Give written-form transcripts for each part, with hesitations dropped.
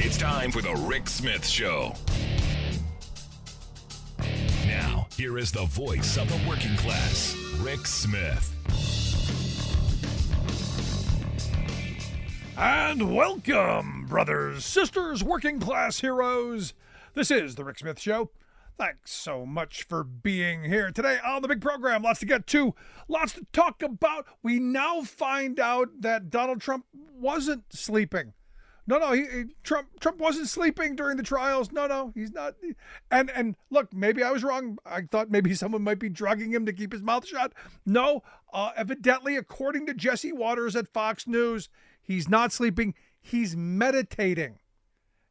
It's time for the Rick Smith Show. Now, here is the voice of the working class, Rick Smith. And welcome, brothers, sisters, working class heroes. This is the Rick Smith Show. Thanks so much for being here today on the big program. Lots to get to, lots to talk about. We now find out that Donald Trump wasn't sleeping. No, Trump wasn't sleeping during the trials. No, he's not. And look, maybe I was wrong. I thought maybe someone might be drugging him to keep his mouth shut. No, evidently, according to Jesse Waters at Fox News, he's not sleeping. He's meditating.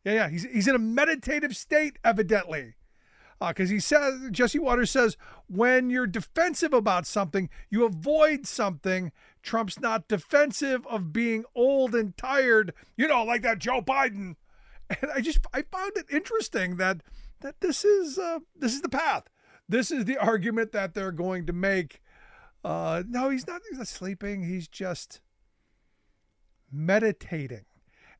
Yeah. He's in a meditative state, evidently. Because Jesse Waters says, when you're defensive about something, you avoid something. Trump's not defensive of being old and tired, like that Joe Biden. And I found it interesting that this is the path. This is the argument that they're going to make. No, he's not sleeping. He's just meditating.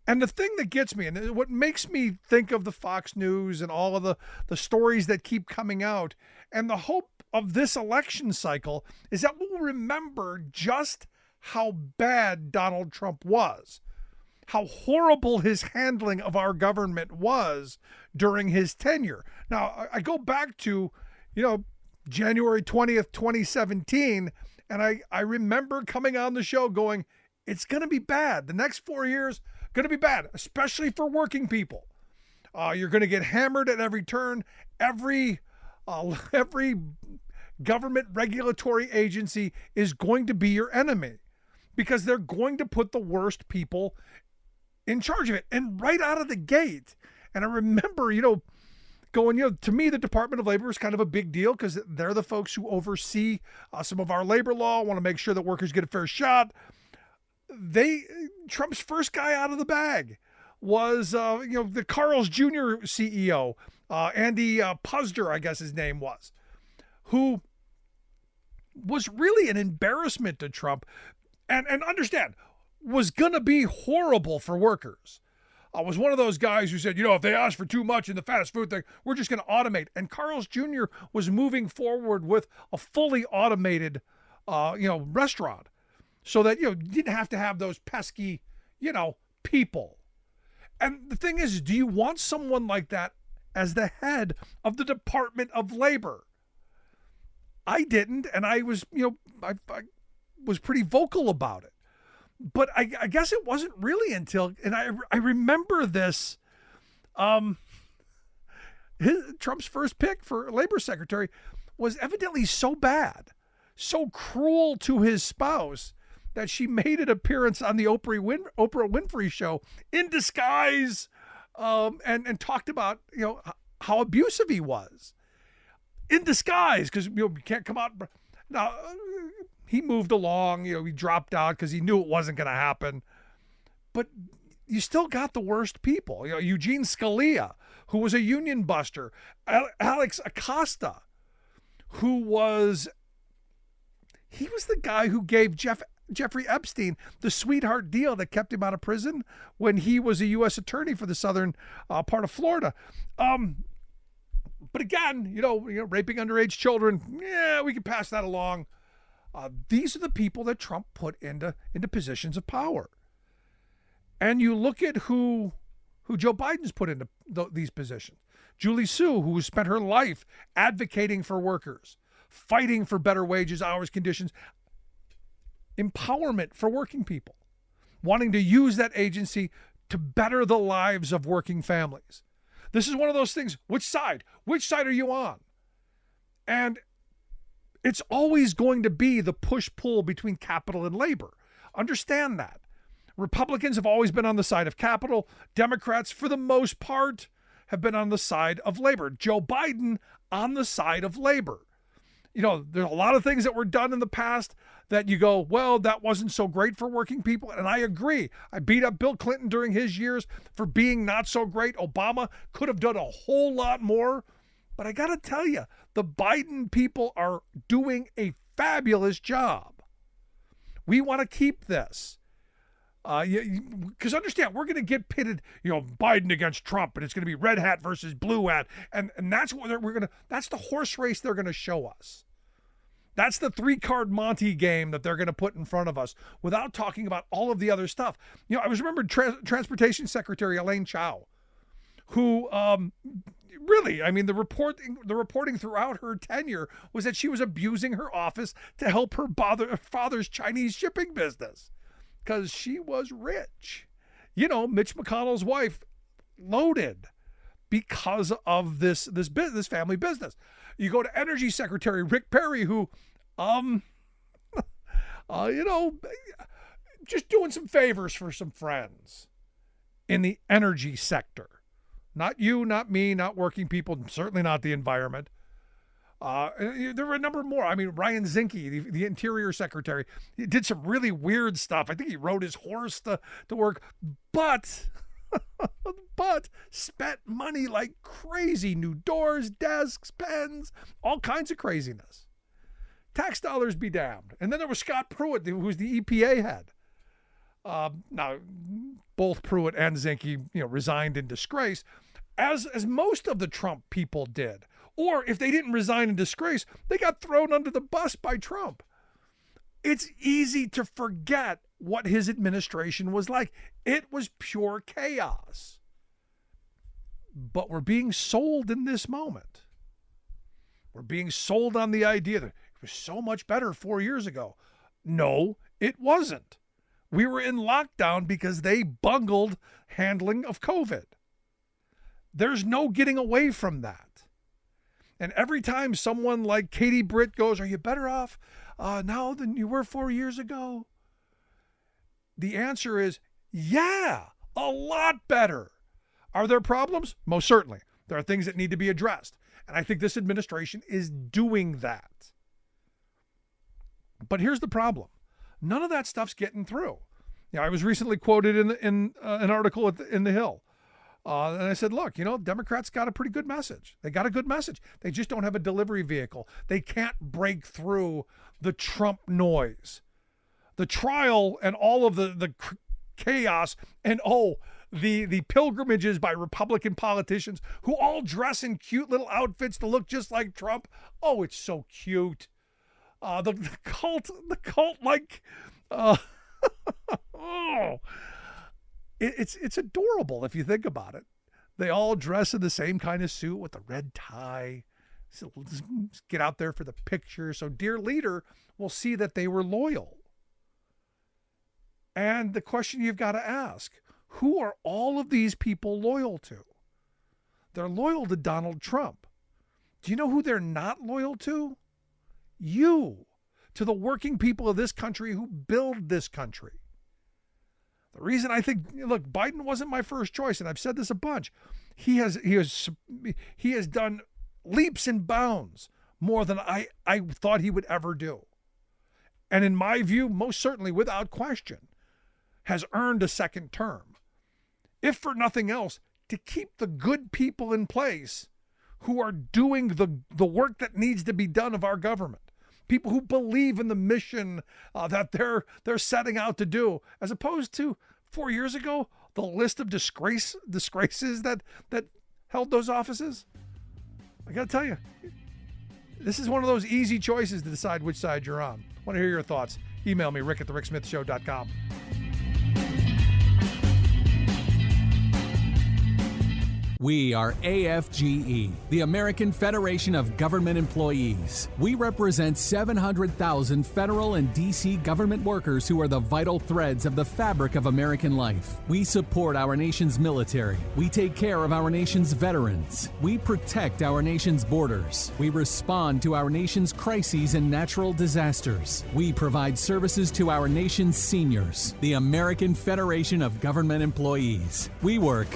And the thing that gets me, and what makes me think of the Fox News and all of the stories that keep coming out, and the hope of this election cycle is that we'll remember just how bad Donald Trump was, how horrible his handling of our government was during his tenure. Now, I go back to, January 20th, 2017, and I remember coming on the show going, it's going to be bad. The next 4 years, going to be bad, especially for working people. You're going to get hammered at every turn. Every government regulatory agency is going to be your enemy because they're going to put the worst people in charge of it. And right out of the gate, and I remember, going, to me, the Department of Labor is kind of a big deal because they're the folks who oversee some of our labor law, want to make sure that workers get a fair shot. Trump's first guy out of the bag was, the Carl's Jr. CEO, Andy Puzder, I guess his name was, who was really an embarrassment to Trump and understand, was going to be horrible for workers. Was one of those guys who said, if they ask for too much in the fast food thing, we're just going to automate. And Carl's Jr. was moving forward with a fully automated, restaurant. So that, you didn't have to have those pesky, people. And the thing is, do you want someone like that as the head of the Department of Labor? I didn't, and I was, I was pretty vocal about it. But I guess it wasn't really until, and I remember this, Trump's first pick for labor secretary was evidently so bad, so cruel to his spouse, that she made an appearance on the Oprah Winfrey show in disguise, and talked about, how abusive he was in disguise because, you can't come out. Now, he moved along, he dropped out because he knew it wasn't going to happen. But you still got the worst people. Eugene Scalia, who was a union buster, Alex Acosta, he was the guy who gave Jeffrey Epstein the sweetheart deal that kept him out of prison when he was a U.S. attorney for the southern part of Florida. But again, raping underage children, we can pass that along. These are the people that Trump put into positions of power. And you look at who Joe Biden's put into these positions. Julie Su, who spent her life advocating for workers, fighting for better wages, hours, conditions, empowerment for working people, wanting to use that agency to better the lives of working families. This is one of those things. Which side are you on? And it's always going to be the push-pull between capital and labor. Understand that. Republicans have always been on the side of capital. Democrats, for the most part, have been on the side of labor. Joe Biden on the side of labor. There's a lot of things that were done in the past that you go, well, that wasn't so great for working people. And I agree. I beat up Bill Clinton during his years for being not so great. Obama could have done a whole lot more. But I got to tell you, the Biden people are doing a fabulous job. We want to keep this. Because understand, we're going to get pitted, Biden against Trump, and it's going to be red hat versus blue hat, and that's what that's the horse race they're going to show us. That's the 3-card Monte game that they're going to put in front of us without talking about all of the other stuff. I was remembered Transportation Secretary Elaine Chao, who really, the reporting throughout her tenure was that she was abusing her office to help her father's Chinese shipping business because she was rich. Mitch McConnell's wife loaded because of this family business. You go to Energy Secretary Rick Perry, who, just doing some favors for some friends in the energy sector. Not you, not me, not working people, certainly not the environment. There were a number more. Ryan Zinke, the Interior Secretary, he did some really weird stuff. I think he rode his horse to work, but spent money like crazy. New doors, desks, pens, all kinds of craziness. Tax dollars be damned. And then there was Scott Pruitt, who was the EPA head. Now, both Pruitt and Zinke, resigned in disgrace, as most of the Trump people did. Or if they didn't resign in disgrace, they got thrown under the bus by Trump. It's easy to forget what his administration was like. It was pure chaos. But we're being sold in this moment. We're being sold on the idea that it was so much better 4 years ago. No, it wasn't. We were in lockdown because they bungled handling of COVID. There's no getting away from that. And every time someone like Katie Britt goes, "Are you better off now than you were 4 years ago?" The answer is, yeah, a lot better. Are there problems? Most certainly. There are things that need to be addressed. And I think this administration is doing that. But here's the problem. None of that stuff's getting through. I was recently quoted in an article in The Hill. And I said, look, Democrats got a pretty good message. They got a good message. They just don't have a delivery vehicle. They can't break through the Trump noise. The trial and all of the chaos and, the pilgrimages by Republican politicians who all dress in cute little outfits to look just like Trump. Oh, it's so cute. The cult like, it's adorable if you think about it. They all dress in the same kind of suit with the red tie. So let's get out there for the picture. So dear leader will see that they were loyal. And the question you've got to ask, who are all of these people loyal to? They're loyal to Donald Trump. Do you know who they're not loyal to? You. To the working people of this country who build this country. The reason I think, look, Biden wasn't my first choice, and I've said this a bunch. He has done leaps and bounds more than I thought he would ever do. And in my view, most certainly, without question, has earned a second term. If for nothing else, to keep the good people in place who are doing the work that needs to be done of our government. People who believe in the mission that they're setting out to do, as opposed to 4 years ago, the list of disgraces that held those offices. I got to tell you, this is one of those easy choices to decide which side you're on. I want to hear your thoughts. Email me, rick@thericksmithshow.com. We are AFGE, the American Federation of Government Employees. We represent 700,000 federal and D.C. government workers who are the vital threads of the fabric of American life. We support our nation's military. We take care of our nation's veterans. We protect our nation's borders. We respond to our nation's crises and natural disasters. We provide services to our nation's seniors. The American Federation of Government Employees. We work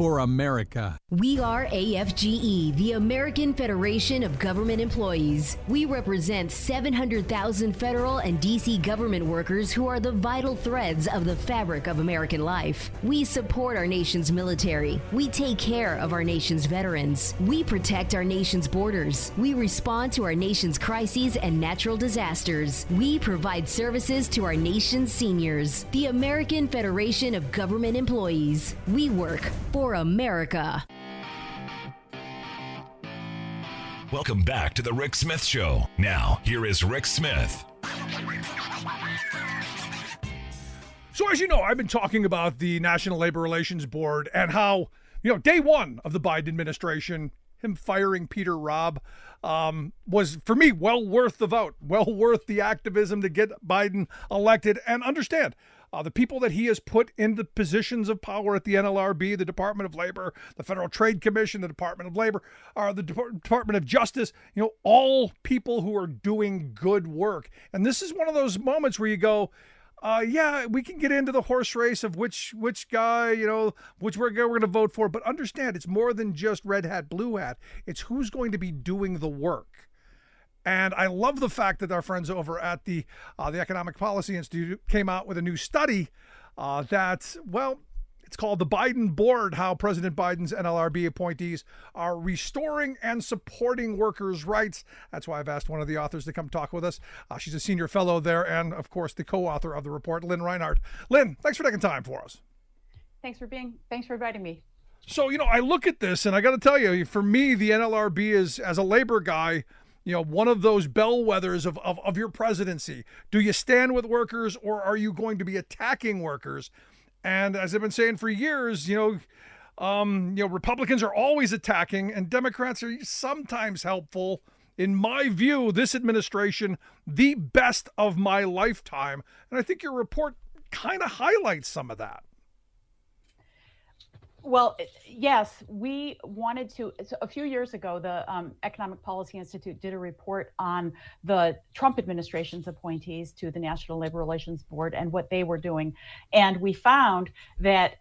for America. We are AFGE, the American Federation of Government Employees. We represent 700,000 federal and D.C. government workers who are the vital threads of the fabric of American life. We support our nation's military. We take care of our nation's veterans. We protect our nation's borders. We respond to our nation's crises and natural disasters. We provide services to our nation's seniors. The American Federation of Government Employees. We work for America. Welcome back to the Rick Smith Show. Now, here is Rick Smith. So as you know, I've been talking about the National Labor Relations Board and how, day one of the Biden administration, him firing Peter Robb was, for me, well worth the vote, well worth the activism to get Biden elected. And understand, the people that he has put in the positions of power at the NLRB, the Department of Labor, the Federal Trade Commission, the Department of Labor, the Department of Justice, all people who are doing good work. And this is one of those moments where you go, yeah, we can get into the horse race of which guy, which we're going to vote for. But understand, it's more than just red hat, blue hat. It's who's going to be doing the work. And I love the fact that our friends over at the Economic Policy Institute came out with a new study that, it's called the Biden Board, how President Biden's NLRB appointees are restoring and supporting workers' rights. That's why I've asked one of the authors to come talk with us. She's a senior fellow there and, of course, the co-author of the report, Lynn Rhinehart. Lynn, thanks for taking time for us. Thanks for inviting me. So, I look at this and I got to tell you, for me, the NLRB is, as a labor guy, one of those bellwethers of your presidency. Do you stand with workers or are you going to be attacking workers? And as I've been saying for years, Republicans are always attacking and Democrats are sometimes helpful. In my view, this administration, the best of my lifetime. And I think your report kind of highlights some of that. Well, yes, we wanted to. So a few years ago, the Economic Policy Institute did a report on the Trump administration's appointees to the National Labor Relations Board and what they were doing. And we found that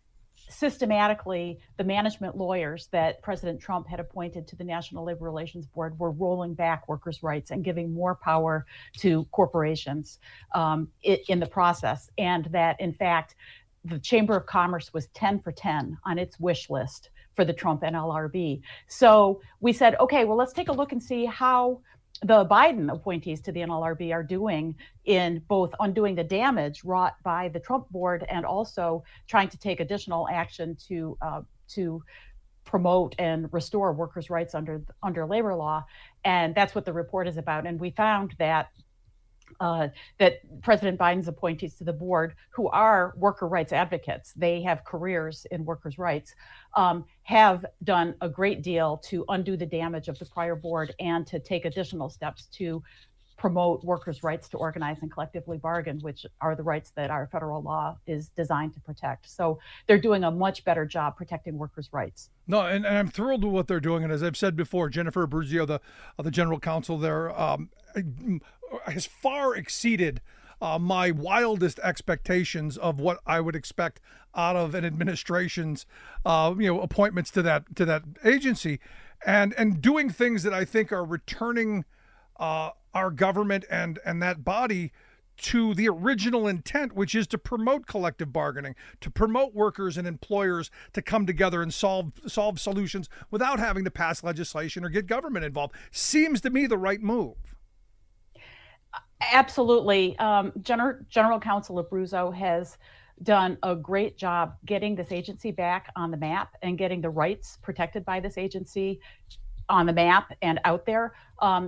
systematically, the management lawyers that President Trump had appointed to the National Labor Relations Board were rolling back workers' rights and giving more power to corporations in the process. And that, in fact, the Chamber of Commerce was 10 for 10 on its wish list for the Trump NLRB. So we said, okay, well, let's take a look and see how the Biden appointees to the NLRB are doing in both undoing the damage wrought by the Trump board and also trying to take additional action to promote and restore workers' rights under labor law. And that's what the report is about. And we found that President Biden's appointees to the board, who are worker rights advocates, they have careers in workers' rights, have done a great deal to undo the damage of the prior board and to take additional steps to promote workers' rights to organize and collectively bargain, which are the rights that our federal law is designed to protect. So they're doing a much better job protecting workers' rights. No, and I'm thrilled with what they're doing. And as I've said before, Jennifer Abruzzo, the general counsel there, has far exceeded my wildest expectations of what I would expect out of an administration's, appointments to that agency, and doing things that I think are returning our government and that body to the original intent, which is to promote collective bargaining, to promote workers and employers to come together and solve solutions without having to pass legislation or get government involved. Seems to me the right move. Absolutely. General Counsel Abruzzo has done a great job getting this agency back on the map and getting the rights protected by this agency on the map and out there.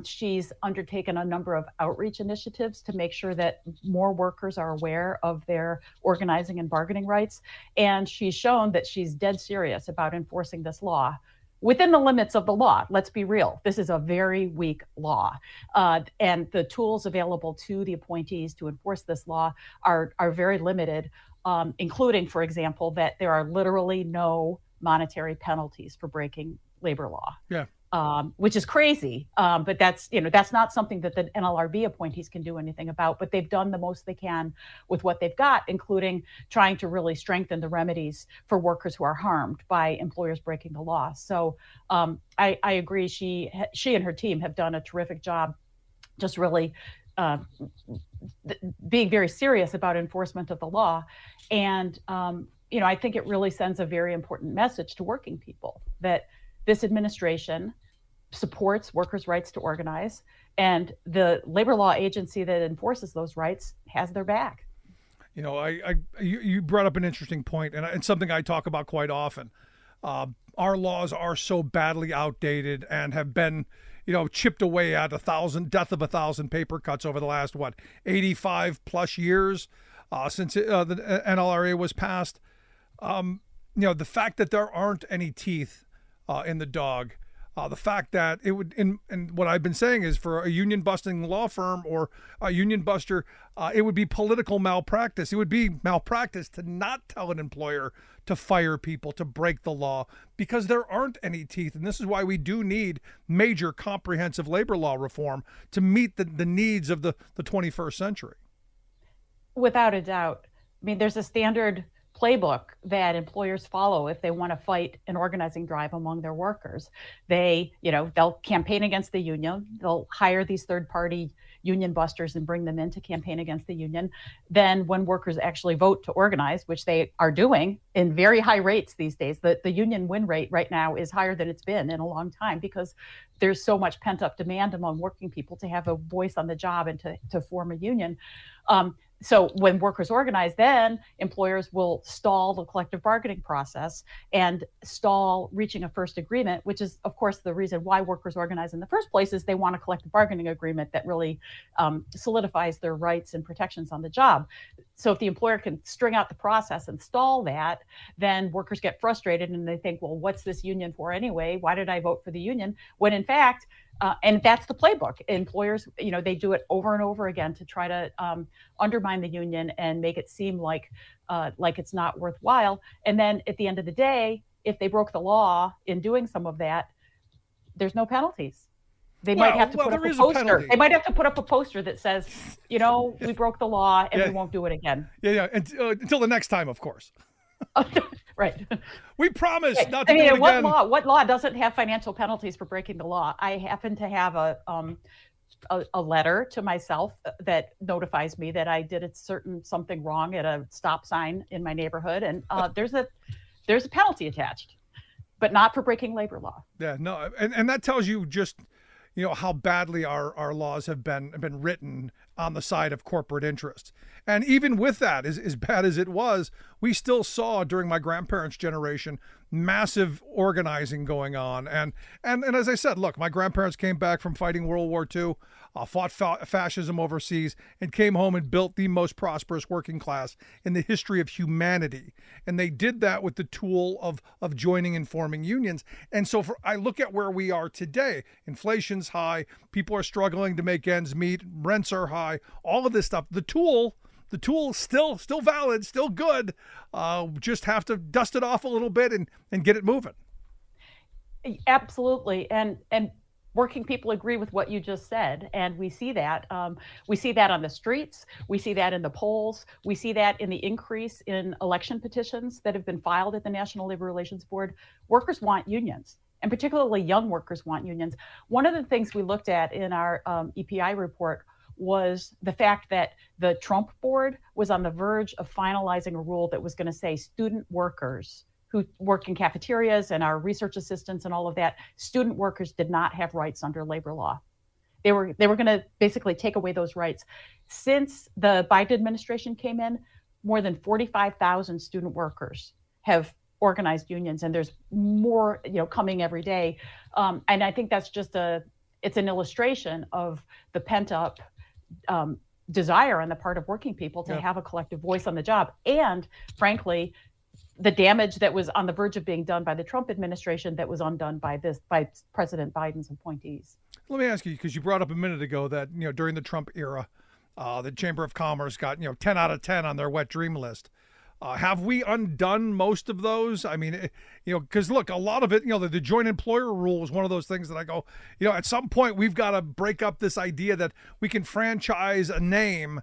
She's undertaken a number of outreach initiatives to make sure that more workers are aware of their organizing and bargaining rights. And she's shown that she's dead serious about enforcing this law within the limits of the law. Let's be real. This is a very weak law. And the tools available to the appointees to enforce this law are very limited, including, for example, that there are literally no monetary penalties for breaking labor law. Yeah. which is crazy. But that's not something that the NLRB appointees can do anything about. But they've done the most they can with what they've got, including trying to really strengthen the remedies for workers who are harmed by employers breaking the law. So I agree. She and her team have done a terrific job, just really being very serious about enforcement of the law. And I think it really sends a very important message to working people that this administration supports workers' rights to organize, and the labor law agency that enforces those rights has their back. You brought up an interesting point, and something I talk about quite often. Our laws are so badly outdated and have been, chipped away at death of 1,000 paper cuts over the last 85 plus years since the NLRA was passed. The fact that there aren't any teeth in the dog. The fact that it would, and what I've been saying is, for a union busting law firm or a union buster, it would be political malpractice. It would be malpractice to not tell an employer to fire people, to break the law, because there aren't any teeth. And this is why we do need major comprehensive labor law reform to meet the needs of the 21st century. Without a doubt. I mean, there's a standard playbook that employers follow if they want to fight an organizing drive among their workers. They'll campaign against the union. They'll hire these third-party union busters and bring them in to campaign against the union. Then when workers actually vote to organize, which they are doing in very high rates these days, the union win rate right now is higher than it's been in a long time, because there's so much pent-up demand among working people to have a voice on the job and to form a union. So when workers organize, then employers will stall the collective bargaining process and stall reaching a first agreement, which is, of course, the reason why workers organize in the first place. Is they want a collective bargaining agreement that really solidifies their rights and protections on the job. So if the employer can string out the process and stall that, then workers get frustrated and they think, well, what's this union for anyway? Why did I vote for the union? When in fact, and that's the playbook. Employers, they do it over and over again to try to undermine the union and make it seem like it's not worthwhile. And then at the end of the day, if they broke the law in doing some of that, there's no penpenalties. They might have to put up a poster. They might have to put up a poster that says, we broke the law and we won't do it again. Yeah. Until the next time, of course. Right. We promise not to do it again. What law doesn't have financial penalties for breaking the law? I happen to have a letter to myself that notifies me that I did something wrong at a stop sign in my neighborhood, and there's a penalty attached, but not for breaking labor law. Yeah, no, and that tells you just how badly our laws have been written on the side of corporate interests. And even with that, as bad as it was, we still saw during my grandparents' generation massive organizing going on. And as I said, look, my grandparents came back from fighting World War II, fought fascism overseas, and came home and built the most prosperous working class in the history of humanity. And they did that with the tool of joining and forming unions. And so I look at where we are today. Inflation's high. People are struggling to make ends meet. Rents are high. All of this stuff. The tool is still valid, still good. Just have to dust it off a little bit and get it moving. Absolutely. And working people agree with what you just said. And we see that. We see that on the streets. We see that in the polls. We see that in the increase in election petitions that have been filed at the National Labor Relations Board. Workers want unions, and particularly young workers want unions. One of the things we looked at in our EPI report was the fact that the Trump board was on the verge of finalizing a rule that was going to say student workers who work in cafeterias and are research assistants and all of that, student workers did not have rights under labor law. They were going to basically take away those rights. Since the Biden administration came in, more than 45,000 student workers have organized unions, and there's more, coming every day. And I think that's just it's an illustration of the pent up desire on the part of working people to have a collective voice on the job. And frankly, the damage that was on the verge of being done by the Trump administration that was undone by President Biden's appointees. Let me ask you, because you brought up a minute ago that, during the Trump era, the Chamber of Commerce got, 10 out of 10 on their wet dream list. Have we undone most of those? I mean, because look, a lot of it, the joint employer rule is one of those things that I go, at some point we've got to break up this idea that we can franchise a name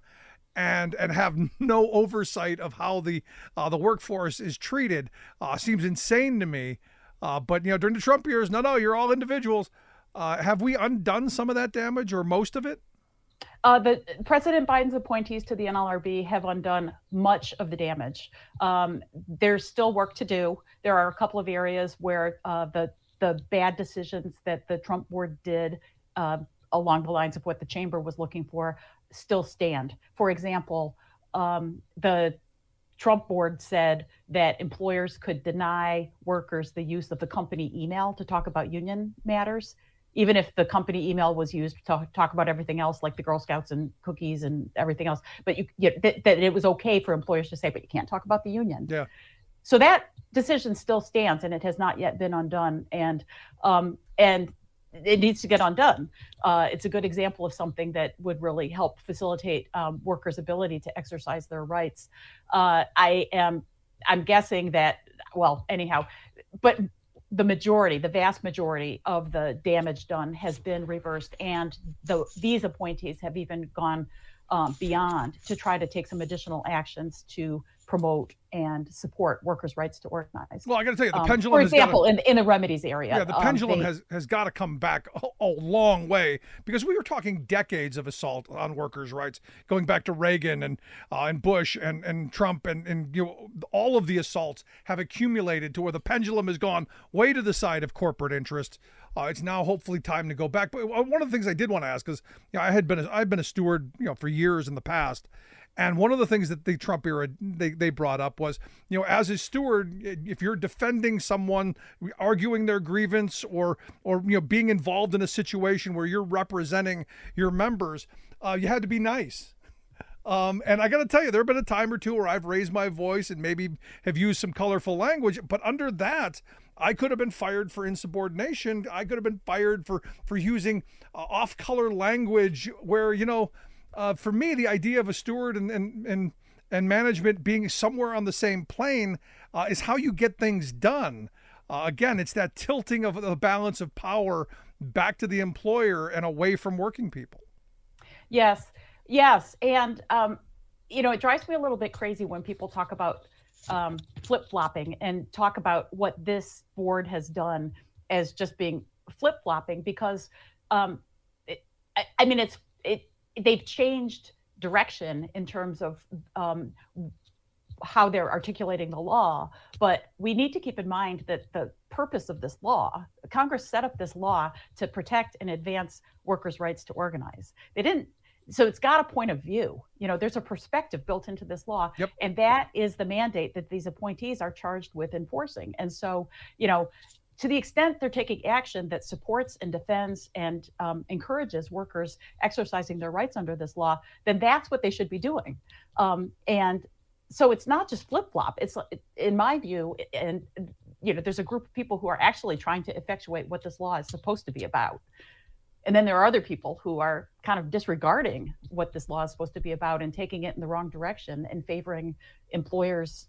and have no oversight of how the workforce is treated. Seems insane to me. But during the Trump years, no, you're all individuals. Have we undone some of that damage or most of it? The President Biden's appointees to the NLRB have undone much of the damage. There's still work to do. There are a couple of areas where the bad decisions that the Trump board did along the lines of what the chamber was looking for still stand. For example, the Trump board said that employers could deny workers the use of the company email to talk about union matters, even if the company email was used to talk about everything else, like the Girl Scouts and cookies and everything else. But that it was okay for employers to say, but you can't talk about the union. Yeah. So that decision still stands, and it has not yet been undone. And it needs to get undone. It's a good example of something that would really help facilitate workers' ability to exercise their rights. I'm guessing that, well, anyhow, but the vast majority of the damage done has been reversed, and these appointees have even gone beyond to try to take some additional actions to promote and support workers' rights to organize. Well, I got to tell you, the pendulum. For example, in the remedies area. Yeah, the pendulum has got to come back a long way, because we were talking decades of assault on workers' rights, going back to Reagan and Bush and Trump and all of the assaults have accumulated to where the pendulum has gone way to the side of corporate interest. It's now hopefully time to go back. But one of the things I did want to ask is, I've been a steward, for years in the past. And one of the things that the Trump era they brought up was, as a steward, if you're defending someone, arguing their grievance, or being involved in a situation where you're representing your members, you had to be nice. And I got to tell you, there have been a time or two where I've raised my voice and maybe have used some colorful language, but under that, I could have been fired for insubordination. I could have been fired for using off-color language where, for me, the idea of a steward and management being somewhere on the same plane is how you get things done. Again, it's that tilting of the balance of power back to the employer and away from working people. Yes. And, it drives me a little bit crazy when people talk about flip-flopping and talk about what this board has done as just being flip-flopping, because they've changed direction in terms of how they're articulating the law. But we need to keep in mind that the purpose of this law, Congress set up this law to protect and advance workers' rights to organize. They didn't. So it's got a point of view. There's a perspective built into this law. Yep. And that is the mandate that these appointees are charged with enforcing. And so, to the extent they're taking action that supports and defends and encourages workers exercising their rights under this law, then that's what they should be doing. And so it's not just flip-flop. It's, in my view, and there's a group of people who are actually trying to effectuate what this law is supposed to be about. And then there are other people who are kind of disregarding what this law is supposed to be about and taking it in the wrong direction and favoring employers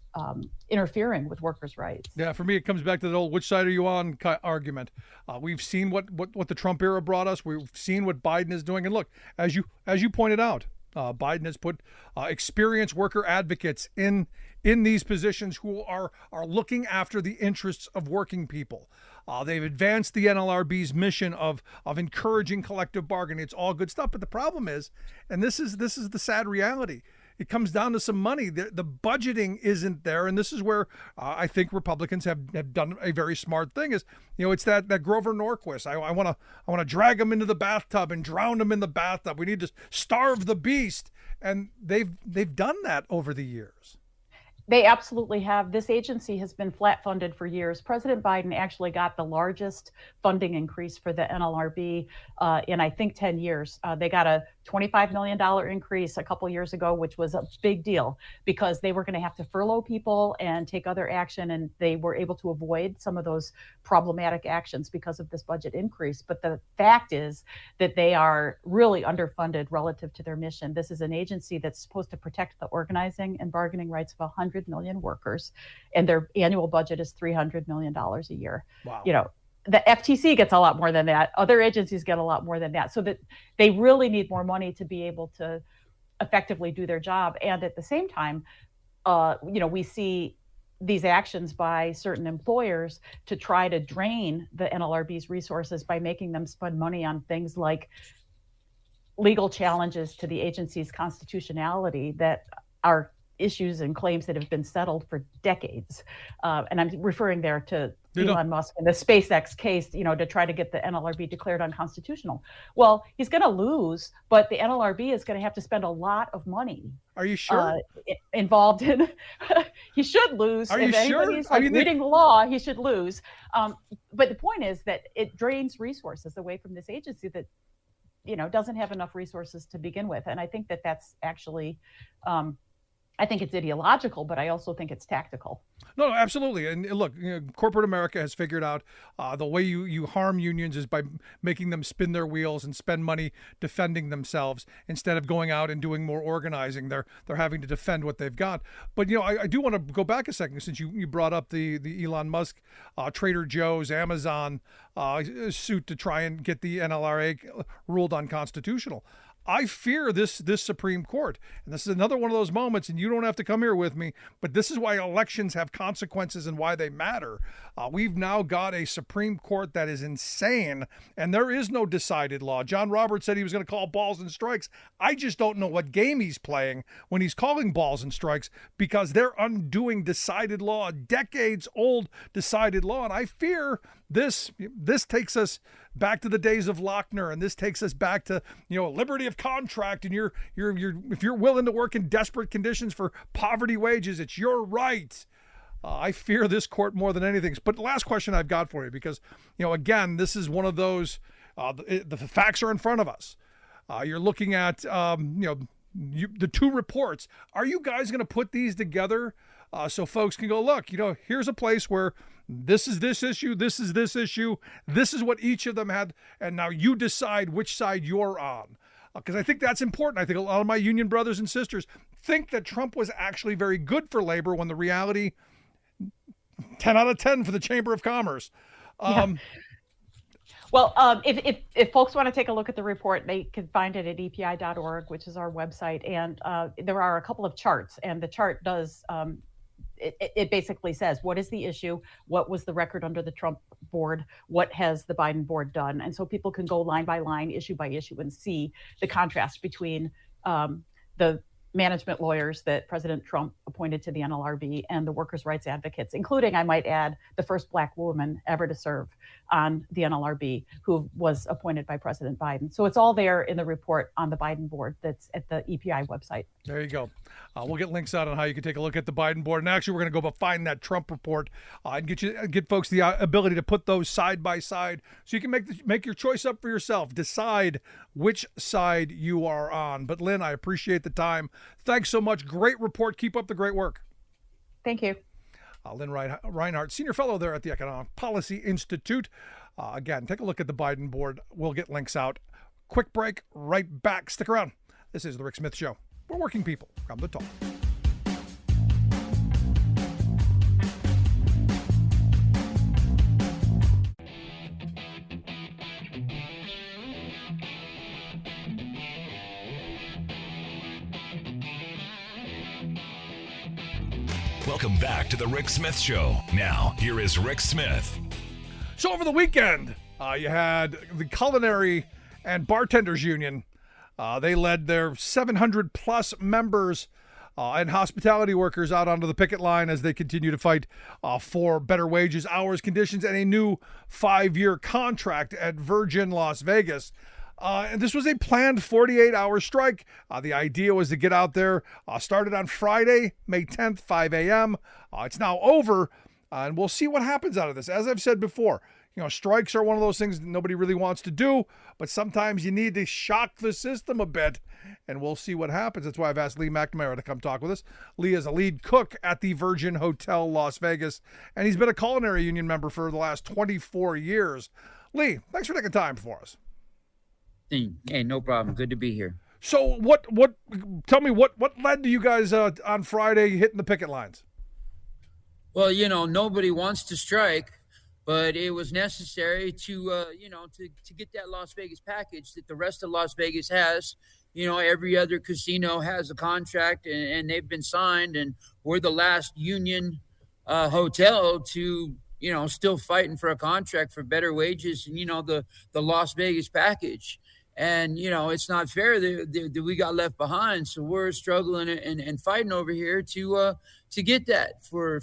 interfering with workers' rights. Yeah, for me, it comes back to the old "which side are you on" argument. We've seen what the Trump era brought us. We've seen what Biden is doing. And look, as you pointed out, Biden has put experienced worker advocates in these positions who are looking after the interests of working people. They've advanced the NLRB's mission of encouraging collective bargaining. It's all good stuff. But the problem is, and this is the sad reality, it comes down to some money. The budgeting isn't there. And this is where I think Republicans have done a very smart thing is, it's that Grover Norquist. I want to drag him into the bathtub and drown him in the bathtub. We need to starve the beast. And they've done that over the years. They absolutely have. This agency has been flat funded for years. President Biden actually got the largest funding increase for the NLRB in, I think, 10 years. They got a $25 million increase a couple years ago, which was a big deal because they were going to have to furlough people and take other action. And they were able to avoid some of those problematic actions because of this budget increase. But the fact is that they are really underfunded relative to their mission. This is an agency that's supposed to protect the organizing and bargaining rights of 100 million workers. And their annual budget is $300 million a year. Wow. The FTC gets a lot more than that. Other agencies get a lot more than that. So that they really need more money to be able to effectively do their job. And at the same time, we see these actions by certain employers to try to drain the NLRB's resources by making them spend money on things like legal challenges to the agency's constitutionality that are issues and claims that have been settled for decades. And I'm referring there to Elon Musk and the SpaceX case, to try to get the NLRB declared unconstitutional. Well, he's going to lose, but the NLRB is going to have to spend a lot of money. Are you sure? Involved in, he should lose. Are you if anybody's sure? Reading the law, he should lose. But the point is that it drains resources away from this agency that, doesn't have enough resources to begin with. And I think that that's actually, I think it's ideological, but I also think it's tactical. No, absolutely. And look, corporate America has figured out the way you harm unions is by making them spin their wheels and spend money defending themselves instead of going out and doing more organizing. They're having to defend what they've got. But, I do want to go back a second since you brought up the Elon Musk, Trader Joe's, Amazon suit to try and get the NLRA ruled unconstitutional. I fear this Supreme Court, and this is another one of those moments, and you don't have to come here with me, but this is why elections have consequences and why they matter. We've now got a Supreme Court that is insane, and there is no decided law. John Roberts said he was going to call balls and strikes. I just don't know what game he's playing when he's calling balls and strikes because they're undoing decided law, decades-old decided law, and I fear this takes us back to the days of Lochner, and this takes us back to liberty of contract, and you're if you're willing to work in desperate conditions for poverty wages, it's your right. I fear this court more than anything. But the last question I've got for you, because again, this is one of those the facts are in front of us. You're looking at the two reports. Are you guys going to put these together so folks can go, look, here's a place where this is this issue, this is this issue, this is what each of them had, and now you decide which side you're on. Because I think that's important. I think a lot of my union brothers and sisters think that Trump was actually very good for labor when the reality, 10 out of 10 for the Chamber of Commerce. Well, if folks want to take a look at the report, they can find it at epi.org, which is our website. And there are a couple of charts, and the chart does it basically says, what is the issue? What was the record under the Trump board? What has the Biden board done? And so people can go line by line, issue by issue, and see the contrast between the management lawyers that President Trump appointed to the NLRB and the workers' rights advocates, including, I might add, the first Black woman ever to serve on the NLRB, who was appointed by President Biden. So it's all there in the report on the Biden board that's at the EPI website. There you go. We'll get links out on how you can take a look at the Biden board. And actually, we're going to go find that Trump report and get folks the ability to put those side by side so you can make your choice up for yourself. Decide which side you are on. But Lynn, I appreciate the time. Thanks so much. Great report. Keep up the great work. Thank you. Lynn Rhinehart, Senior Fellow there at the Economic Policy Institute. Again, take a look at the Biden board. We'll get links out. Quick break, right back. Stick around. This is The Rick Smith Show. We're working people. Come to talk. Welcome back to The Rick Smith Show. Now, here is Rick Smith. So over the weekend, you had the Culinary and Bartenders Union. They led their 700 plus members and hospitality workers out onto the picket line as they continue to fight for better wages, hours, conditions, and a new 5-year contract at Virgin Las Vegas. And this was a planned 48-hour strike. The idea was to get out there. Started on Friday, May 10th, 5 a.m. It's now over, and we'll see what happens out of this. As I've said before, strikes are one of those things that nobody really wants to do, but sometimes you need to shock the system a bit, and we'll see what happens. That's why I've asked Lee McNamara to come talk with us. Lee is a lead cook at the Virgin Hotel Las Vegas, and he's been a Culinary Union member for the last 24 years. Lee, thanks for taking time for us. Hey, no problem. Good to be here. So tell me what led to you guys on Friday hitting the picket lines? Well, nobody wants to strike, but it was necessary to get that Las Vegas package that the rest of Las Vegas has. Every other casino has a contract and they've been signed, and we're the last union hotel to, still fighting for a contract for better wages and, the Las Vegas package. And, it's not fair that we got left behind. So we're struggling and fighting over here to get that for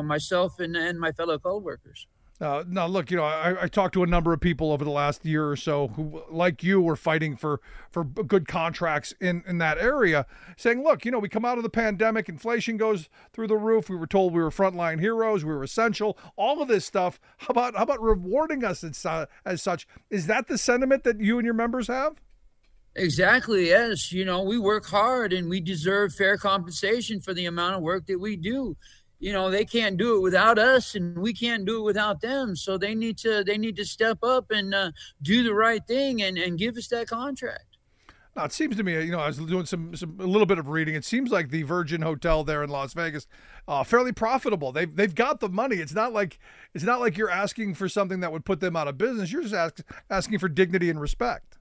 myself and my fellow coworkers. Now, look, I talked to a number of people over the last year or so who, like you, were fighting for good contracts in that area, saying, look, we come out of the pandemic, inflation goes through the roof. We were told we were frontline heroes, we were essential, all of this stuff. How about rewarding us as such? Is that the sentiment that you and your members have? Exactly, yes. We work hard and we deserve fair compensation for the amount of work that we do. They can't do it without us, and we can't do it without them. So they need to step up and do the right thing and give us that contract. Now, it seems to me, I was doing a little bit of reading. It seems like the Virgin Hotel there in Las Vegas, fairly profitable. They've got the money. It's not like you're asking for something that would put them out of business. You're just asking for dignity and respect.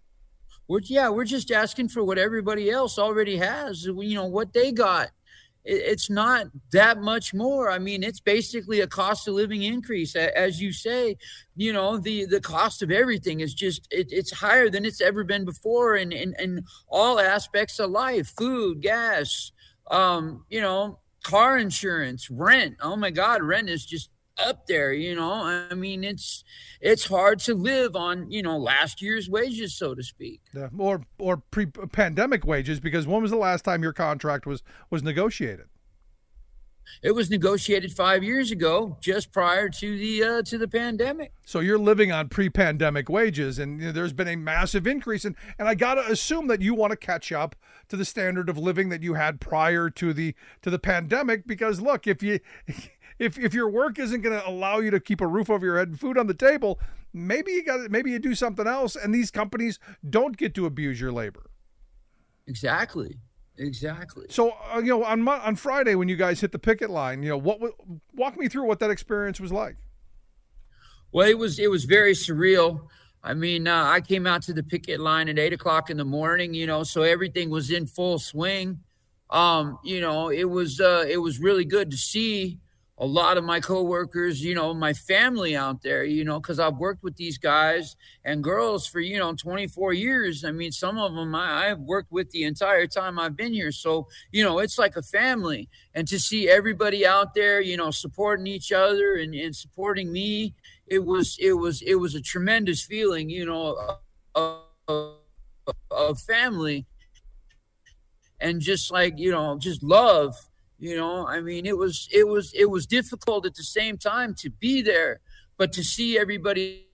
We're just asking for what everybody else already has. What they got. It's not that much more. I mean, it's basically a cost of living increase. As you say, the cost of everything is just, it's higher than it's ever been before in all aspects of life, food, gas, car insurance, rent. Oh my God, rent is just up there, I mean, it's hard to live on, last year's wages, so to speak. Yeah, or pre-pandemic wages, because when was the last time your contract was negotiated? It was negotiated 5 years ago, just prior to the pandemic. So you're living on pre-pandemic wages, and there's been a massive increase, and I gotta assume that you want to catch up to the standard of living that you had prior to the pandemic, because look, if your work isn't going to allow you to keep a roof over your head and food on the table, maybe you do something else, and these companies don't get to abuse your labor. Exactly. So on Friday when you guys hit the picket line, walk me through what that experience was like. Well, it was very surreal. I mean, I came out to the picket line at 8:00 in the morning. So everything was in full swing. It was really good to see a lot of my coworkers, my family out there, because I've worked with these guys and girls for, 24 years. I mean, some of them I've worked with the entire time I've been here. So, it's like a family. And to see everybody out there, supporting each other and supporting me, it was a tremendous feeling, of family and just like, just love. I mean, it was difficult at the same time to be there, but to see everybody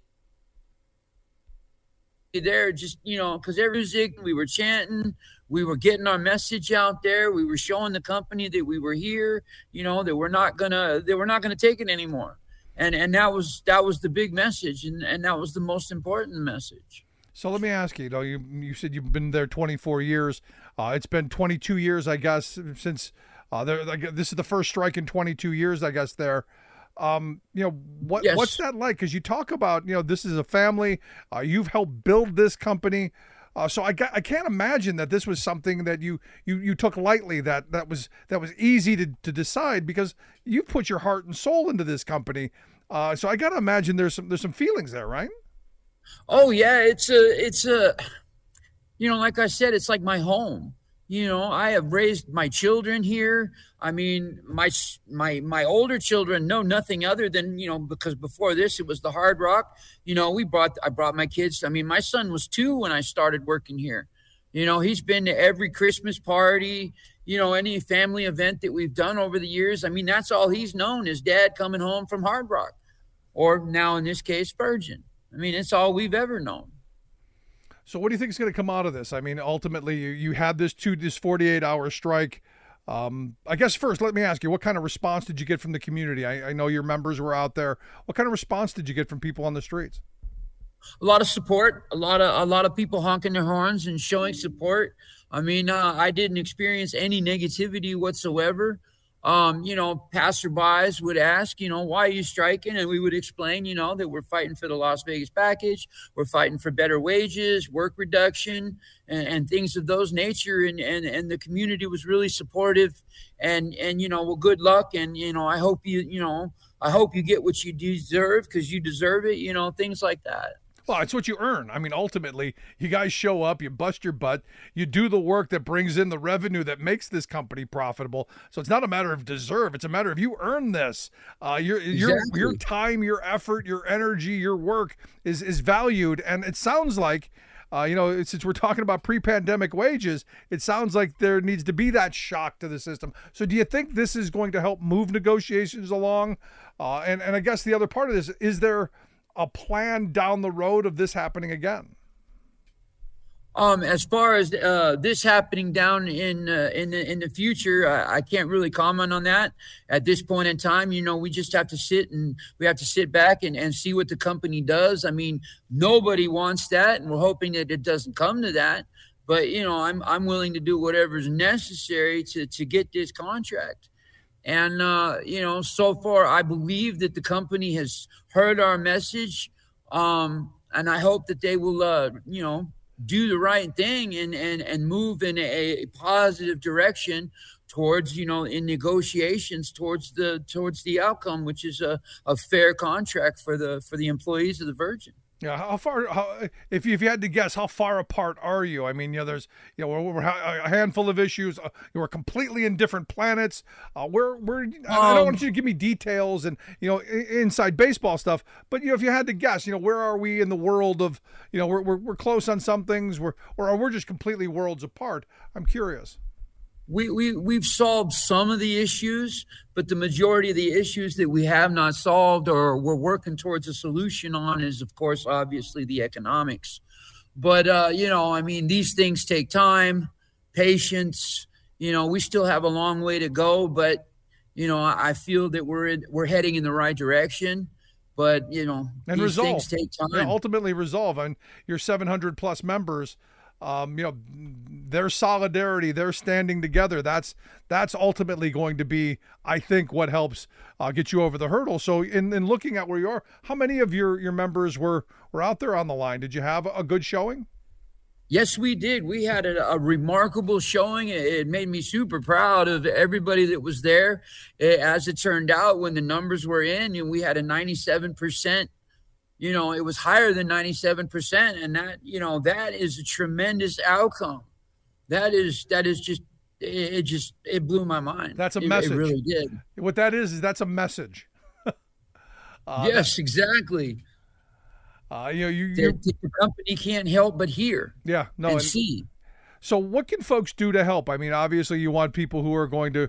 there, just, because every music, we were chanting, we were getting our message out there, we were showing the company that we were here, that we're not gonna take it anymore, and that was the big message, and that was the most important message. So let me ask you, you said you've been there 24 years. It's been 22 years, I guess, since. This is the first strike in 22 years, I guess. There, Yes. What's that like? Because you talk about, this is a family. You've helped build this company, so I can't imagine that this was something that you took lightly. That was easy to decide, because you put your heart and soul into this company. So I got to imagine there's some feelings there, right? Oh yeah, it's a like I said, it's like my home. I have raised my children here. I mean, my older children know nothing other than, because before this, it was the Hard Rock. I brought my kids. I mean, my son was 2 when I started working here. He's been to every Christmas party, any family event that we've done over the years. I mean, that's all he's known is Dad coming home from Hard Rock. or now in this case, Virgin. I mean, it's all we've ever known. So what do you think is going to come out of this? I mean, ultimately, you had this 48-hour strike. I guess first, let me ask you, what kind of response did you get from the community? I know your members were out there. What kind of response did you get from people on the streets? A lot of support, a lot of people honking their horns and showing support. I mean, I didn't experience any negativity whatsoever. Passerbys would ask, why are you striking? And we would explain, that we're fighting for the Las Vegas package. We're fighting for better wages, work reduction, and things of those nature. And the community was really supportive and well, good luck. And, I hope you get what you deserve because you deserve it, things like that. Well, it's what you earn. I mean, ultimately, you guys show up, you bust your butt, you do the work that brings in the revenue that makes this company profitable. So it's not a matter of deserve. It's a matter of you earn this. Your time, your effort, your energy, your work is valued. And it sounds like, since we're talking about pre-pandemic wages, it sounds like there needs to be that shock to the system. So do you think this is going to help move negotiations along? And I guess the other part of this, is there a plan down the road of this happening again? As far as this happening down in the future, I can't really comment on that at this point in time. We just have to sit back and see what the company does. I mean, nobody wants that, and we're hoping that it doesn't come to that. But I'm willing to do whatever is necessary to get this contract. And, so far, I believe that the company has heard our message. And I hope that they will, do the right thing and move in a positive direction towards, in negotiations towards the outcome, which is a fair contract for the employees of the Virgin. Yeah, if you had to guess, how far apart are you? I mean, there's, we're a handful of issues. We're completely in different planets. I don't want you to give me details and, inside baseball stuff, but, if you had to guess, where are we in the world of, we're close on some things, or we're just completely worlds apart. I'm curious. We've solved some of the issues, but the majority of the issues that we have not solved or we're working towards a solution on is, of course, obviously the economics. But, these things take time, patience. We still have a long way to go, but, I feel that we're heading in the right direction. But, and these resolve. Things take time. Yeah, ultimately resolve. And your 700 plus members, their solidarity, their standing together, that's ultimately going to be, I think, what helps get you over the hurdle. So in looking at where you are, how many of your members were out there on the line? Did you have a good showing? Yes, we did. We had a remarkable showing. It made me super proud of everybody that was there. As it turned out, when the numbers were in, we had a 97%. It was higher than 97%. And that is a tremendous outcome. That is just, it blew my mind. That's a message. It really did. What that is that's a message. Yes, exactly. The company can't help but hear. Yeah, no, and see. So what can folks do to help? I mean, obviously you want people who are going to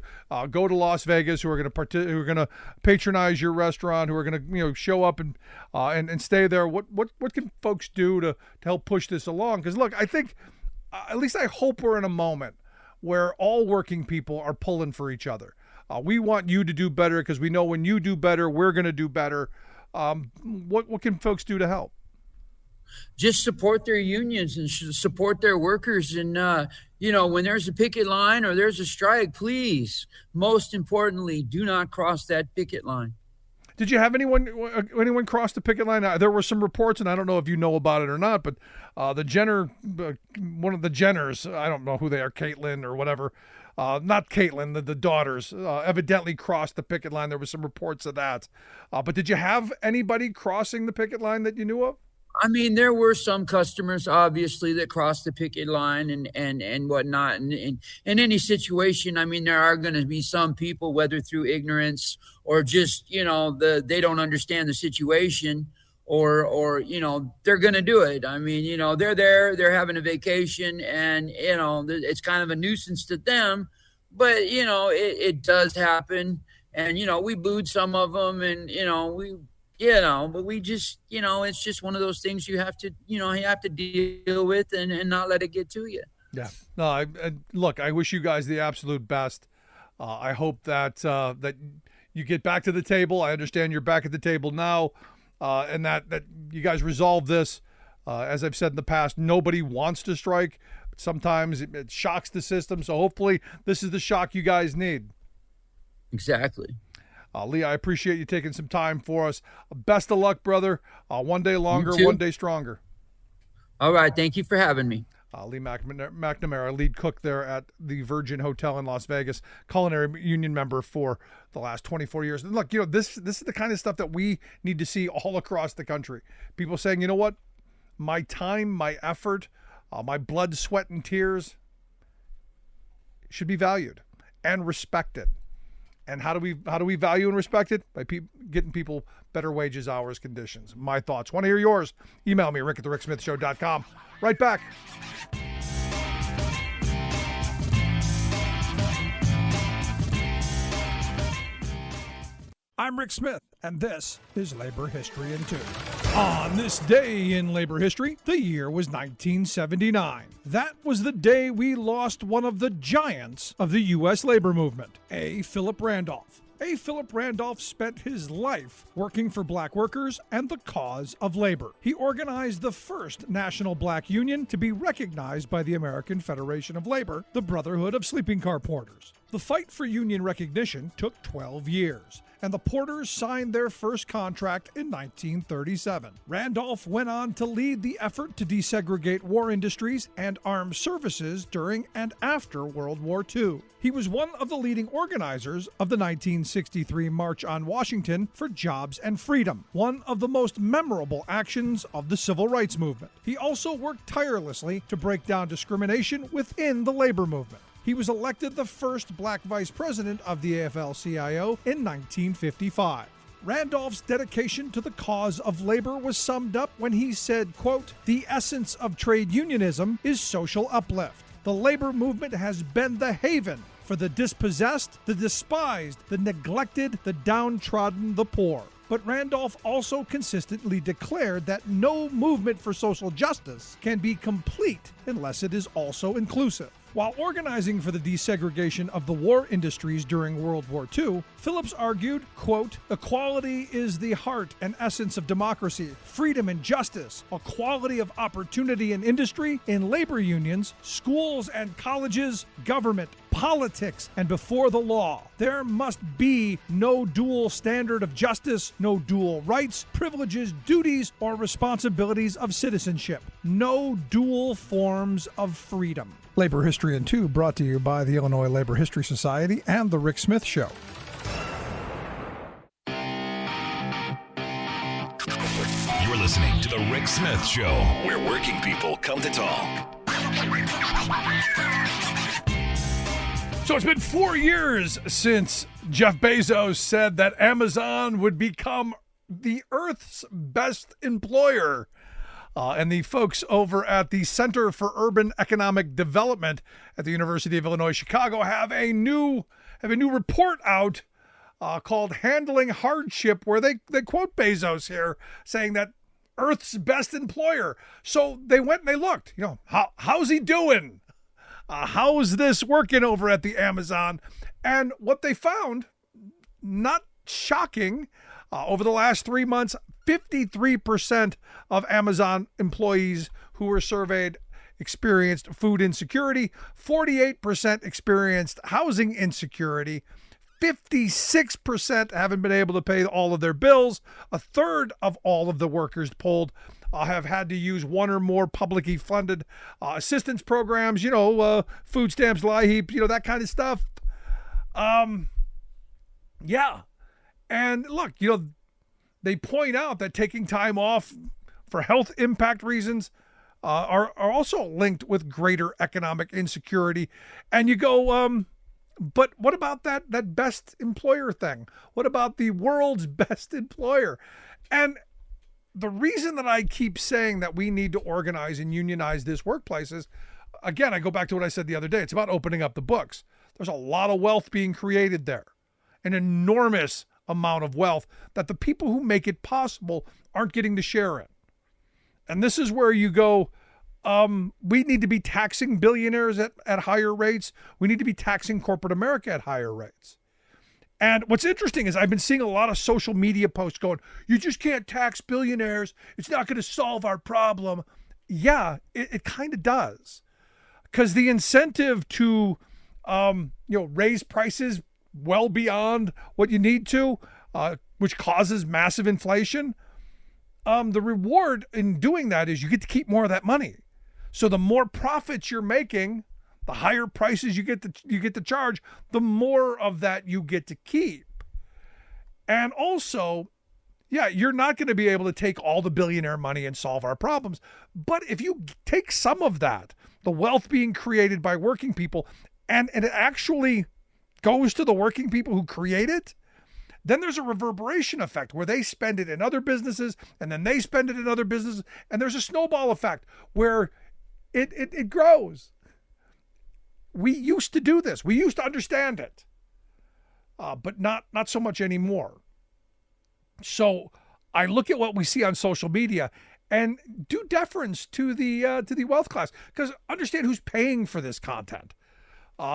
go to Las Vegas, who are going to patronize your restaurant, who are going to show up and stay there. What can folks do to help push this along? Because look, I think, at least I hope we're in a moment where all working people are pulling for each other. We want you to do better because we know when you do better, we're going to do better. What can folks do to help? Just support their unions and support their workers. And, when there's a picket line or there's a strike, please, most importantly, do not cross that picket line. Did you have anyone cross the picket line? There were some reports, and I don't know if you know about it or not, but one of the Jenners, I don't know who they are, Caitlin or whatever, not Caitlin, the daughters, evidently crossed the picket line. There were some reports of that. But did you have anybody crossing the picket line that you knew of? I mean, there were some customers, obviously, that crossed the picket line and whatnot. And in any situation, I mean, there are going to be some people, whether through ignorance or just, they don't understand the situation or they're going to do it. I mean, they're there, they're having a vacation and, it's kind of a nuisance to them. But, it does happen. And, we booed some of them and, but we just, it's just one of those things you have to deal with and not let it get to you. Yeah. No, look, I wish you guys the absolute best. I hope that you get back to the table. I understand you're back at the table now, and that you guys resolve this. As I've said in the past, nobody wants to strike. But sometimes it shocks the system. So hopefully this is the shock you guys need. Exactly. Lee, I appreciate you taking some time for us. Best of luck, brother. One day longer, one day stronger. All right. Thank you for having me. Lee McNamara, lead cook there at the Virgin Hotel in Las Vegas, Culinary Union member for the last 24 years. And look, this is the kind of stuff that we need to see all across the country. People saying, you know what? My time, my effort, my blood, sweat, and tears should be valued and respected. And how do we value and respect it? By getting people better wages, hours, conditions. My thoughts. Want to hear yours? Email me, rick@thericksmithshow.com. Right back. I'm Rick Smith, and this is Labor History in 2. On this day in labor history, the year was 1979. That was the day we lost one of the giants of the U.S. labor movement, A. Philip Randolph. A. Philip Randolph spent his life working for black workers and the cause of labor. He organized the first national black union to be recognized by the American Federation of Labor, the Brotherhood of Sleeping Car Porters. The fight for union recognition took 12 years, and the porters signed their first contract in 1937. Randolph went on to lead the effort to desegregate war industries and armed services during and after World War II. He was one of the leading organizers of the 1963 March on Washington for Jobs and Freedom, one of the most memorable actions of the Civil Rights Movement. He also worked tirelessly to break down discrimination within the labor movement. He was elected the first black vice president of the AFL-CIO in 1955. Randolph's dedication to the cause of labor was summed up when he said, quote, "The essence of trade unionism is social uplift. The labor movement has been the haven for the dispossessed, the despised, the neglected, the downtrodden, the poor." But Randolph also consistently declared that no movement for social justice can be complete unless it is also inclusive. While organizing for the desegregation of the war industries during World War II, Phillips argued, quote, "Equality is the heart and essence of democracy, freedom and justice, equality of opportunity in industry, in labor unions, schools and colleges, government, politics, and before the law. There must be no dual standard of justice, no dual rights, privileges, duties, or responsibilities of citizenship. No dual forms of freedom." Labor History in 2 brought to you by the Illinois Labor History Society and The Rick Smith Show. You're listening to The Rick Smith Show, where working people come to talk. So it's been 4 years since Jeff Bezos said that Amazon would become the Earth's best employer. And the folks over at the Center for Urban Economic Development at the University of Illinois Chicago have a new report out called Handling Hardship, where they quote Bezos here saying that Earth's best employer. So they went and they looked, how's he doing? How is this working over at the Amazon? And what they found, not shocking, over the last 3 months, 53% of Amazon employees who were surveyed experienced food insecurity, 48% experienced housing insecurity, 56% haven't been able to pay all of their bills, a third of all of the workers polled have had to use one or more publicly funded assistance programs, food stamps, LIHEAP, that kind of stuff. Yeah. And look, they point out that taking time off for health impact reasons are also linked with greater economic insecurity. And you go, but what about that best employer thing? What about the world's best employer? And the reason that I keep saying that we need to organize and unionize this workplace is, again, I go back to what I said the other day. It's about opening up the books. There's a lot of wealth being created there, an enormous amount of wealth that the people who make it possible aren't getting to share it. And this is where you go, we need to be taxing billionaires at higher rates. We need to be taxing corporate America at higher rates. And what's interesting is I've been seeing a lot of social media posts going, you just can't tax billionaires. It's not going to solve our problem. Yeah, it kind of does. Because the incentive to, raise prices well beyond what you need to, which causes massive inflation, the reward in doing that is you get to keep more of that money. So the more profits you're making, the higher prices you get to charge, the more of that you get to keep. And also, yeah, you're not going to be able to take all the billionaire money and solve our problems. But if you take some of that, the wealth being created by working people, and it actually goes to the working people who create it, then there's a reverberation effect where they spend it in other businesses, and then they spend it in other businesses, and there's a snowball effect where it grows. We used to do this. We used to understand it, but not so much anymore. So I look at what we see on social media and do deference to the wealth class, because understand who's paying for this content.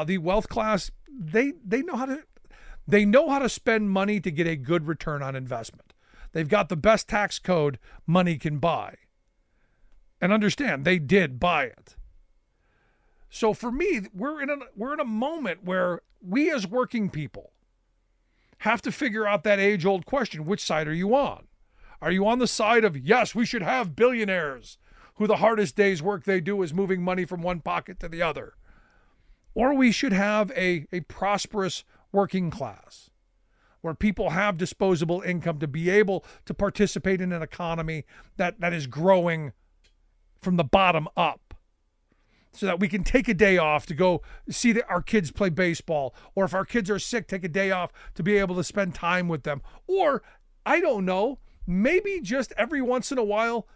The wealth class, they know how to spend money to get a good return on investment. They've got the best tax code money can buy. And understand, they did buy it. So for me, we're in a moment where we as working people have to figure out that age-old question: which side are you on? Are you on the side of, yes, we should have billionaires who the hardest day's work they do is moving money from one pocket to the other? Or we should have a prosperous working class where people have disposable income to be able to participate in an economy that is growing from the bottom up, so that we can take a day off to go see our kids play baseball, or if our kids are sick, take a day off to be able to spend time with them. Or, I don't know, maybe just every once in a while,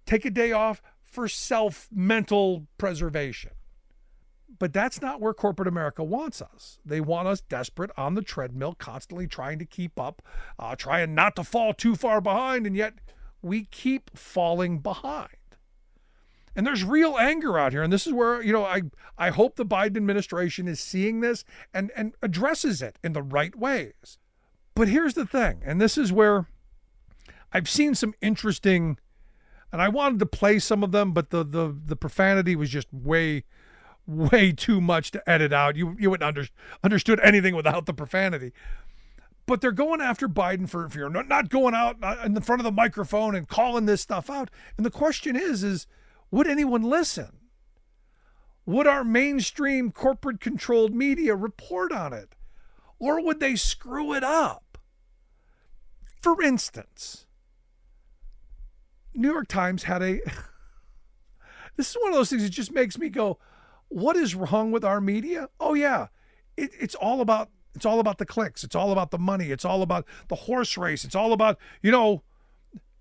take a day off for mental preservation. But that's not where corporate America wants us. They want us desperate on the treadmill, constantly trying to keep up, trying not to fall too far behind, and yet we keep falling behind. And there's real anger out here. And this is where, I hope the Biden administration is seeing this and addresses it in the right ways. But here's the thing, and this is where I've seen some interesting, and I wanted to play some of them, but the profanity was just way too much to edit out. You wouldn't understood anything without the profanity. But they're going after Biden for if you're not going out in the front of the microphone and calling this stuff out. And the question is would anyone listen? Would our mainstream corporate-controlled media report on it? Or would they screw it up? For instance, New York Times had this is one of those things that just makes me go, what is wrong with our media? Oh yeah, it's all about the clicks. It's all about the money. It's all about the horse race. It's all about,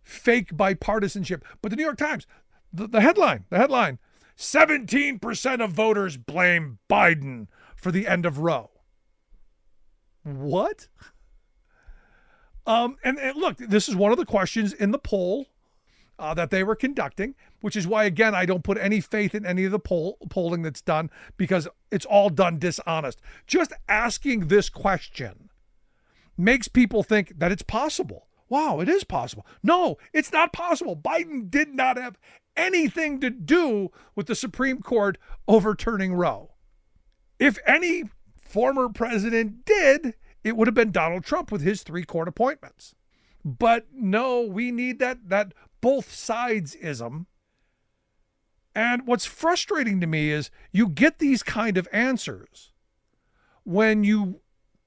fake bipartisanship. But the New York Times, the headline, 17% of voters blame Biden for the end of Roe. What? And look, this is one of the questions in the poll that they were conducting, which is why, again, I don't put any faith in any of the polling that's done, because it's all done dishonest. Just asking this question makes people think that it's possible. Wow, it is possible. No, it's not possible. Biden did not have anything to do with the Supreme Court overturning Roe. If any former president did, it would have been Donald Trump with his 3 court appointments. But no, we need that both sides-ism. And what's frustrating to me is you get these kind of answers when you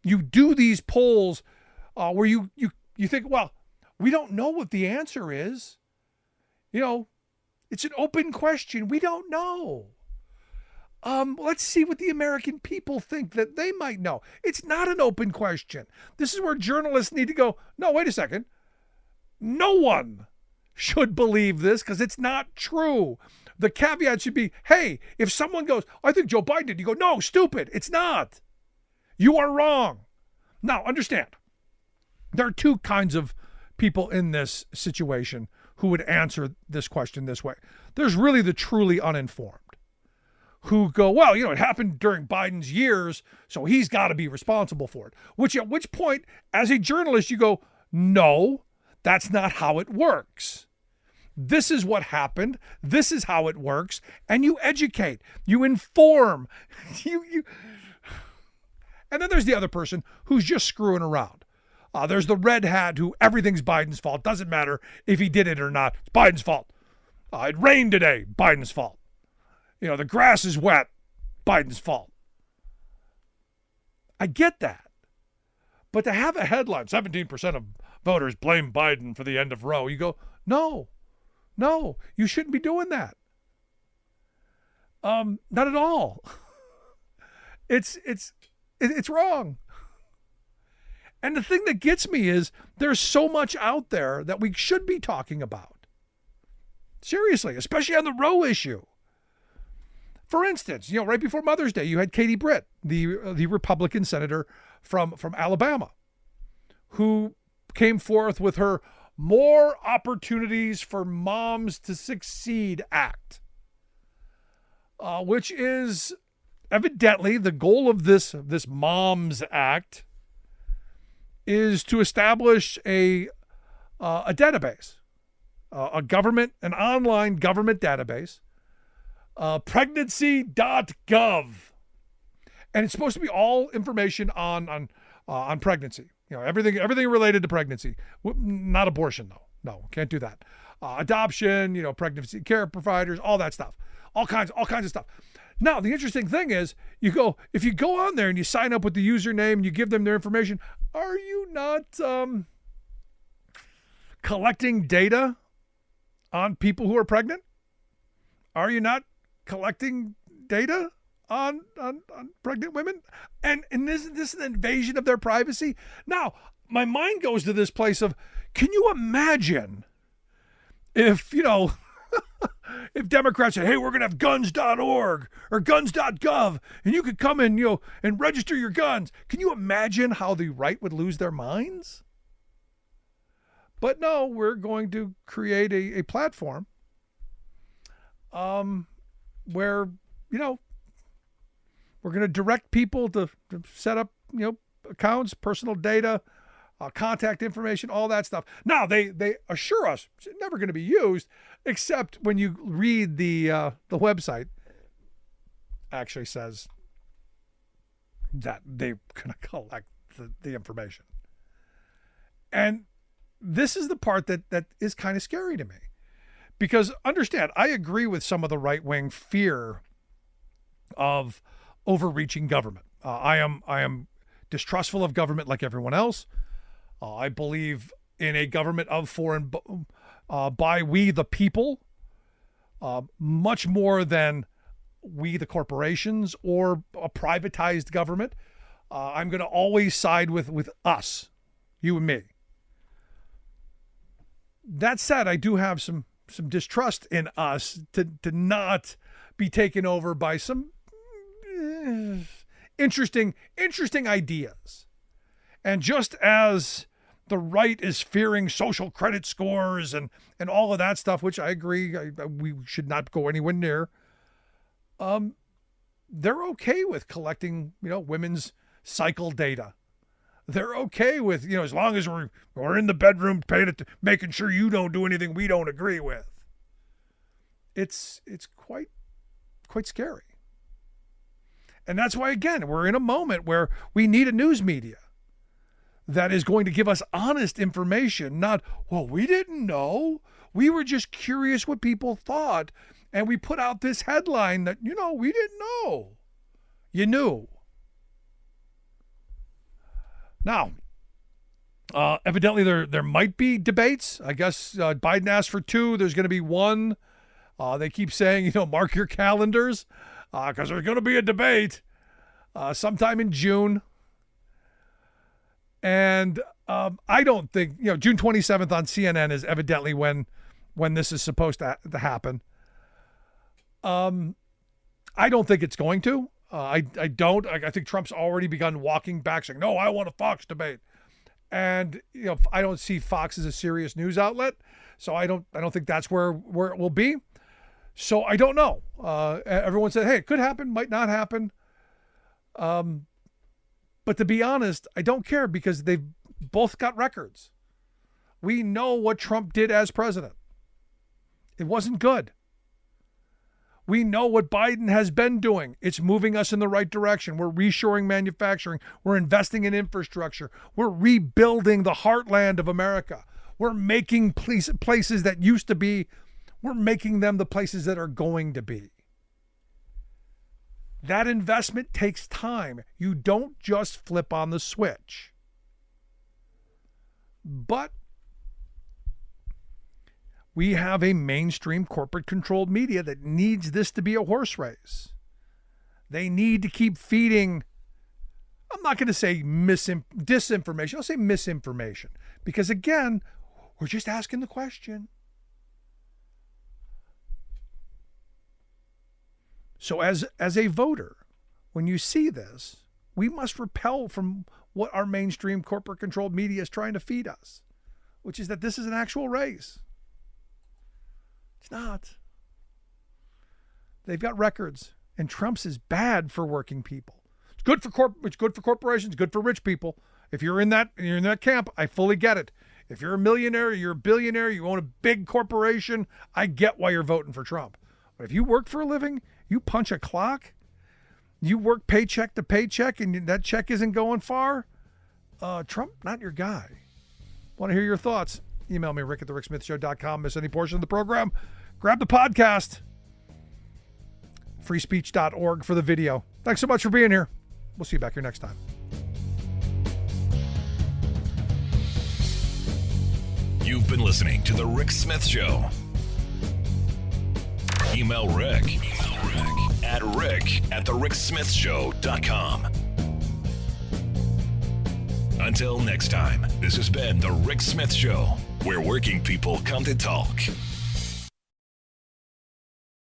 do these polls where you think, well, we don't know what the answer is. It's an open question. We don't know. Let's see what the American people think that they might know. It's not an open question. This is where journalists need to go, no, wait a second. No one should believe this because it's not true. The caveat should be, hey, if someone goes, I think Joe Biden did, you go, no, stupid, it's not. You are wrong. Now, understand, There are two kinds of people in this situation who would answer this question this way. There's really the truly uninformed who go, well, it happened during Biden's years, so he's got to be responsible for it. At which point, as a journalist, you go, no, that's not how it works. This is what happened. This is how it works. And you educate, you inform, And then there's the other person who's just screwing around. There's the red hat who everything's Biden's fault. Doesn't matter if he did it or not. It's Biden's fault. It rained today. Biden's fault. The grass is wet. Biden's fault. I get that. But to have a headline, 17% of voters blame Biden for the end of Roe, you go, no, you shouldn't be doing that. Not at all. It's wrong. And the thing that gets me is there's so much out there that we should be talking about. Seriously, especially on the Roe issue. For instance, right before Mother's Day, you had Katie Britt, the Republican senator from Alabama, who came forth with her More Opportunities for Moms to Succeed Act, which is evidently the goal of this Moms Act is to establish a database, an online government database, pregnancy.gov. And it's supposed to be all information on pregnancy. Everything related to pregnancy. Not abortion, though. No, can't do that. Adoption, pregnancy care providers, all that stuff. All kinds of stuff. Now, the interesting thing is, if you go on there and you sign up with the username and you give them their information, are you not collecting data on people who are pregnant? Are you not collecting data on pregnant women? And isn't this an invasion of their privacy? Now, my mind goes to this place of, can you imagine if, if Democrats say, hey, we're going to have guns.org or guns.gov, and you could come in, and register your guns. Can you imagine how the right would lose their minds? But no, we're going to create a platform where, we're going to direct people to set up, accounts, personal data, contact information, all that stuff. Now, they assure us it's never going to be used, except when you read the website, actually says that they're going to collect the information. And this is the part that is kind of scary to me. Because understand, I agree with some of the right-wing fear of overreaching government. I am distrustful of government like everyone else. I believe in a government of, for, and by we the people, much more than we the corporations or a privatized government. I'm going to always side with us, you and me. That said, I do have some distrust in us to not be taken over by some interesting ideas. And just as the right is fearing social credit scores and all of that stuff, which I agree we should not go anywhere near, they're okay with collecting, women's cycle data. They're okay with, as long as we're in the bedroom making sure you don't do anything we don't agree with. It's quite scary. And that's why, again, we're in a moment where we need a news media that is going to give us honest information, not, well, we didn't know. We were just curious what people thought. And we put out this headline that, we didn't know. You knew. Now, evidently there might be debates. I guess Biden asked for 2. There's going to be 1. They keep saying, mark your calendars because there's going to be a debate sometime in June. And I don't think, June 27th on CNN is evidently when this is supposed to happen. I don't think it's going to. I don't. I think Trump's already begun walking back saying, no, I want a Fox debate. And I don't see Fox as a serious news outlet, so I don't think that's where it will be. So I don't know. Everyone said, hey, it could happen, might not happen. But to be honest, I don't care because they've both got records. We know what Trump did as president. It wasn't good. We know what Biden has been doing. It's moving us in the right direction. We're reshoring manufacturing. We're investing in infrastructure. We're rebuilding the heartland of America. We're making places that used to be, we're making them the places that are going to be. That investment takes time. You don't just flip on the switch. But we have a mainstream corporate-controlled media that needs this to be a horse race. They need to keep feeding, I'm not going to say disinformation, I'll say misinformation. Because again, we're just asking the question. So as a voter, when you see this, we must repel from what our mainstream corporate-controlled media is trying to feed us, which is that this is an actual race. It's not. They've got records, and Trump's is bad for working people. It's good for it's good for corporations, good for rich people. If you're in that camp, I fully get it. If you're a millionaire, you're a billionaire, you own a big corporation, I get why you're voting for Trump. But if you work for a living, you punch a clock, you work paycheck to paycheck, and that check isn't going far, Trump, not your guy. Want to hear your thoughts? Email me, rick@thericksmithshow.com. Miss any portion of the program? Grab the podcast. freespeech.org for the video. Thanks so much for being here. We'll see you back here next time. You've been listening to The Rick Smith Show. Email Rick at rick@thericksmithshow.com. Until next time, this has been The Rick Smith Show, where working people come to talk.